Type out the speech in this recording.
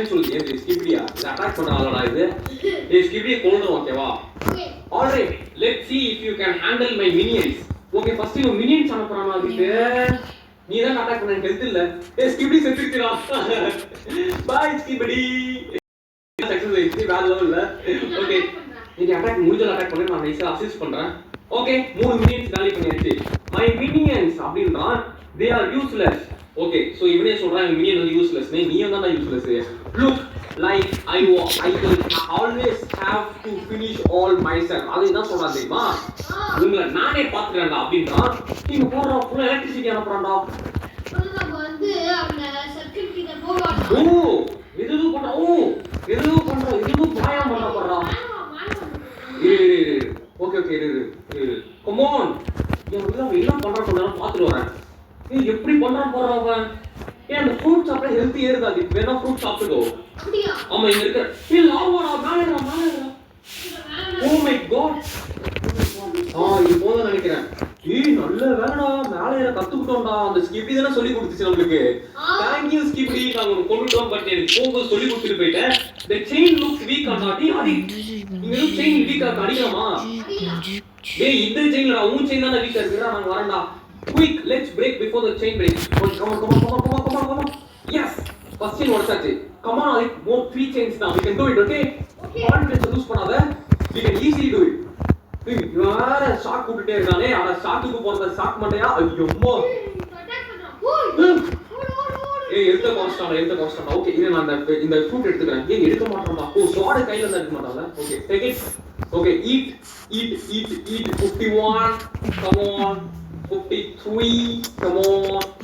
சொல்லுது ஏன் ஸ்கிபிடியா இது அட்டாக் பண்றாங்களா இது ஸ்கிபிடியை கொல்றோம் ஓகேவா alright let's see if you can handle my minions okay first இவன் மினியன்ஸ் அனுப்புறானா அதுக்கு நீ தான் அட்டாக் பண்ண எனக்கு இல்ல ஸ்கிபிடி செத்துக்குறா பை ஸ்கிபிடி சக்சஸ் ஆயிடுச்சு வேற லெவல்ல ஓகே நீ அட்டாக் முடிஞ்சல அட்டாக் பண்ணி நான் நைஸா அசிஸ்ட் பண்றேன் ஓகே மூணு மினியன்ஸ் காலி பண்ணியாச்சு my minions அப்படின்றான் they are useless okay so இவனே சொல்றான் minion வந்து useless நீயும் தான் useless look like I will always have to finish all myself அது என்ன சொல்றான் தெரியுமா உங்களை நானே பாத்துக்கறேன்டா அப்படின்றான் நீங்க போற ஃபுல் எலக்ட்ரிசிட்டி அனுப்புறான்டா நம்ம வந்து அவன சர்க்கிட் கிட்ட போவாங்க எதுவும் பண்றா எதுவும் பாயா பண்றா ஓகே கம் ஆன் என்ன பண்றான் சொல்றான் பாத்துட்டு வரேன் எப்படி பண்றான் போறான் ஏன் அந்த ஃப்ரூட் சாப்பிட்டா ஹெல்த்தி ஏறுதா அது வேணா ஃப்ரூட் சாப்பிட்டுக்கோ அப்படியே ஆமா இங்க இருக்க லாவரா மேலடா ஓ மை காட் இது போதும் நினைக்கிறேன் நல்ல வேலைடா மேல ஏற கத்துக்கிட்டோம்டா அந்த ஸ்கிபிடி தான சொல்லி கொடுத்துச்சு நமக்கு थैंक you ஸ்கிபிடி நான் உனக்கு கொண்டுட்டோம் பட் எனக்கு போகும்போது சொல்லி கொடுத்துட்டு போயிட்டேன் the chain looks weak அடி இங்க chain weak அடிக்கலாமா டேய் இந்த செயின்லடா உன் செயின் தான வீக்கா இருக்குடா நான் வரேன்டா quick let's break before the chain breaks come on yes first chain உடைச்சாச்சு come on like more 3 chains now we can do it okay confidence lose பண்ணாத we can easily do it யார shock கூட்டிட்டே இருக்கானே அட ஷாக்குக்கு போறத shock மாட்டயா ஐயோம்மா எடுத்த constant okay இது நான் இந்த fruit எடுத்துக்கறேன் எடுக்க மாட்டறடா சோட கையில இருந்தா எடுக்க மாட்டாங்க okay take it okay eat 51 come on 53 come on